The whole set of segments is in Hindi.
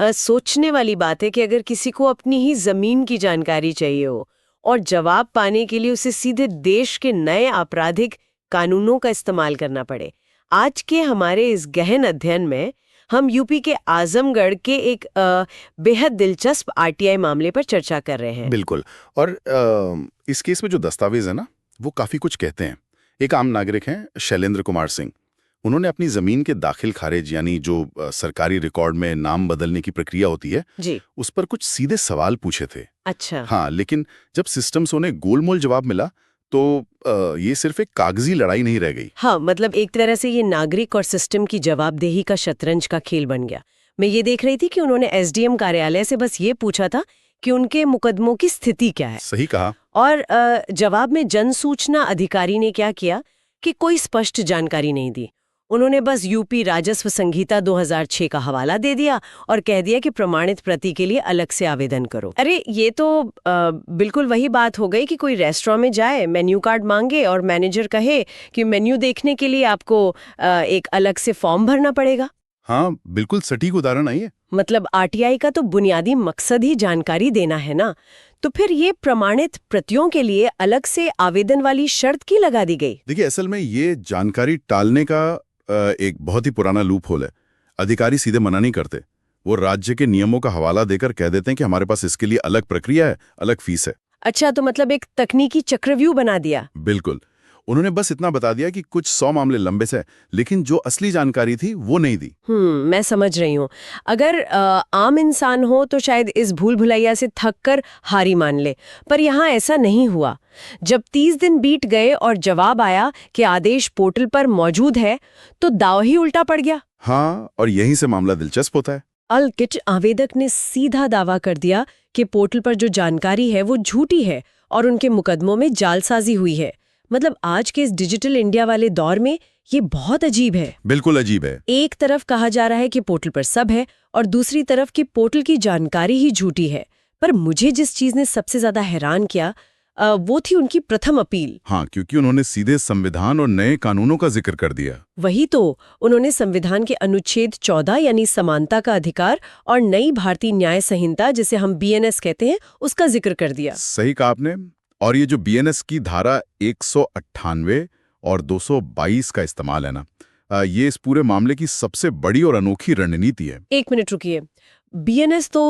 सोचने वाली बात है कि अगर किसी को अपनी ही जमीन की जानकारी चाहिए हो और जवाब पाने के लिए उसे सीधे देश के नए आपराधिक कानूनों का इस्तेमाल करना पड़े। आज के हमारे इस गहन अध्ययन में हम यूपी के आजमगढ़ के एक बेहद दिलचस्प आरटीआई मामले पर चर्चा कर रहे हैं। बिल्कुल। और इस केस में जो दस्तावेज है ना, वो काफी कुछ कहते हैं। एक आम नागरिक हैं शैलेंद्र कुमार सिंह। उन्होंने अपनी जमीन के दाखिल खारिज यानी जो सरकारी रिकॉर्ड में नाम बदलने की प्रक्रिया होती है जी। उस पर कुछ सीधे सवाल पूछे थे। अच्छा। हाँ, लेकिन जब सिस्टम से उन्हें गोलमोल जवाब मिला तो ये सिर्फ एक कागजी लड़ाई नहीं रह गई। हाँ, मतलब एक तरह से ये नागरिक और सिस्टम की जवाबदेही का शतरंज का खेल बन गया। मैं ये देख रही थी कि उन्होंने एसडीएम कार्यालय से बस ये पूछा था कि उनके मुकदमों की स्थिति क्या है। सही कहा। और जवाब में जन सूचना अधिकारी ने क्या किया कि कोई स्पष्ट जानकारी नहीं दी। उन्होंने बस यूपी राजस्व संहिता 2006 का हवाला दे दिया और कह दिया कि प्रमाणित प्रति के लिए अलग से आवेदन करो। अरे ये तो बिल्कुल वही बात हो गई कि कोई रेस्टोरेंट में जाए, मेन्यू कार्ड मांगे और मैनेजर कहे कि मेन्यू देखने के लिए आपको एक अलग से फॉर्म भरना पड़ेगा। हाँ, बिल्कुल सटीक उदाहरण है ये। मतलब आरटीआई का तो बुनियादी मकसद ही जानकारी देना है ना, तो फिर ये प्रमाणित प्रतियों के लिए अलग से आवेदन वाली शर्त की लगा दी गई। देखिए, असल में ये जानकारी टालने का एक बहुत ही पुराना लूप होल है। अधिकारी सीधे मना नहीं करते, वो राज्य के नियमों का हवाला देकर कह देते हैं कि हमारे पास इसके लिए अलग प्रक्रिया है, अलग फीस है। अच्छा, तो मतलब एक तकनीकी चक्रव्यूह बना दिया। बिल्कुल। उन्होंने बस इतना बता दिया कि कुछ 100 मामले लंबे से, लेकिन जो असली जानकारी थी वो नहीं दी। मैं समझ रही हूँ। अगर आम इंसान हो तो शायद इस भूल भुलैया से थक कर हारी मान ले, पर यहाँ ऐसा नहीं हुआ। जब 30 दिन बीत गए और जवाब आया कि आदेश पोर्टल पर मौजूद है, तो दांव ही उल्टा पड़ गया। हाँ, और यहीं से मामला दिलचस्प होता है। अलकिच आवेदक ने सीधा दावा कर दिया कि पोर्टल पर जो जानकारी है वो झूठी है और उनके मुकदमों में जालसाजी हुई है। मतलब आज के इस डिजिटल इंडिया वाले दौर में ये बहुत अजीब है। बिल्कुल अजीब है। एक तरफ कहा जा रहा है कि पोर्टल पर सब है और दूसरी तरफ कि पोर्टल की जानकारी ही झूठी है। पर मुझे जिस चीज ने सबसे ज्यादा हैरान किया वो थी उनकी प्रथम अपील। हाँ, क्योंकि उन्होंने सीधे संविधान और नए कानूनों का जिक्र कर दिया। वही तो, उन्होंने संविधान के अनुच्छेद 14 यानी समानता का अधिकार और नई भारतीय न्याय संहिता जिसे हम बीएनएस कहते हैं उसका जिक्र कर दिया। सही कहा आपने। और ये जो बीएनएस की धारा 198 और 222 का इस्तेमाल है ना, ये इस पूरे मामले की सबसे बड़ी और अनोखी रणनीति है। एक मिनट रुकिए, बीएनएस तो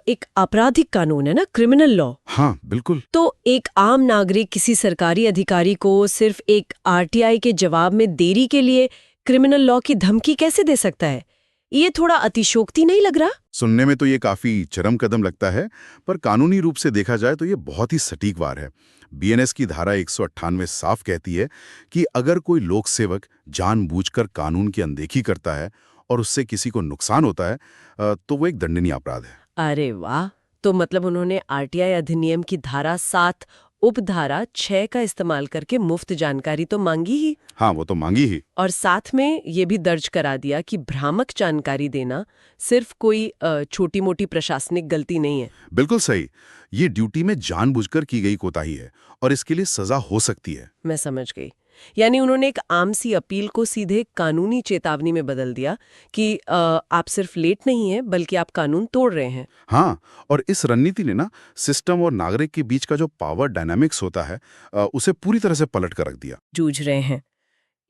एक आपराधिक कानून है ना, क्रिमिनल लॉ। हाँ, बिल्कुल। तो एक आम नागरिक किसी सरकारी अधिकारी को सिर्फ एक आरटीआई के जवाब में देरी के लिए क्रिमिनल लॉ की धमकी कैसे दे सकता है? ये थोड़ा अतिशयोक्ति नहीं लग रहा? सुनने में तो ये काफी चरम कदम लगता है, पर कानूनी रूप से देखा जाए तो ये बहुत ही सटीक वार है। बीएनएस की धारा 198 साफ कहती है कि अगर कोई लोक सेवक जानबूझकर कानून की अनदेखी करता है और उससे किसी को नुकसान होता है तो वो एक दंडनीय अपराध है। अरे वाह! तो मतलब उन्होंने आरटीआई अधिनियम की धारा 7 उपधारा 6 का इस्तेमाल करके मुफ्त जानकारी तो मांगी ही। हाँ, वो तो मांगी ही। और साथ में ये भी दर्ज करा दिया कि भ्रामक जानकारी देना सिर्फ कोई छोटी मोटी प्रशासनिक गलती नहीं है। बिल्कुल सही। ये ड्यूटी में जानबूझकर की गई कोताही है और इसके लिए सजा हो सकती है। मैं समझ गई। यानी उन्होंने एक आम सी अपील को सीधे कानूनी चेतावनी में बदल दिया कि आप सिर्फ लेट नहीं हैं बल्कि आप कानून तोड़ रहे हैं। हाँ, और इस रणनीति ने ना सिस्टम और नागरिक के बीच का जो पावर डायनामिक्स होता है उसे पूरी तरह से पलट कर रख दिया। जूझ रहे हैं।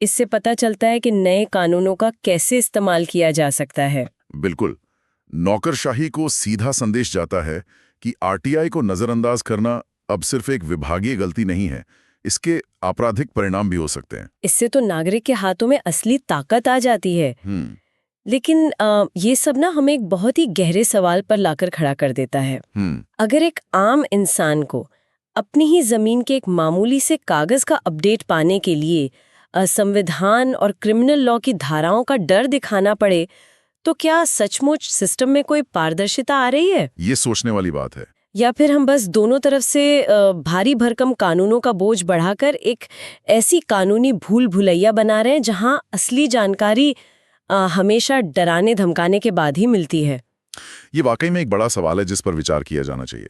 इससे पता चलता है कि नए कानूनों का कैसे इस्तेमाल किया जा सकता है। बिल्कुल। नौकरशाही को सीधा संदेश जाता है कि आरटीआई को नजरअंदाज करना अब सिर्फ एक विभागीय गलती नहीं है, इसके आपराधिक परिणाम भी हो सकते हैं। इससे तो नागरिक के हाथों में असली ताकत आ जाती है। लेकिन ये सब ना हमें एक बहुत ही गहरे सवाल पर लाकर खड़ा कर देता है। अगर एक आम इंसान को अपनी ही जमीन के एक मामूली से कागज का अपडेट पाने के लिए संविधान और क्रिमिनल लॉ की धाराओं का डर दिखाना पड़े, तो क्या सचमुच सिस्टम में कोई पारदर्शिता आ रही है? ये सोचने वाली बात है। या फिर हम बस दोनों तरफ से भारी भरकम कानूनों का बोझ बढ़ाकर एक ऐसी कानूनी भूल भुलैया बना रहे हैं जहां असली जानकारी हमेशा डराने धमकाने के बाद ही मिलती है? ये वाकई में एक बड़ा सवाल है जिस पर विचार किया जाना चाहिए।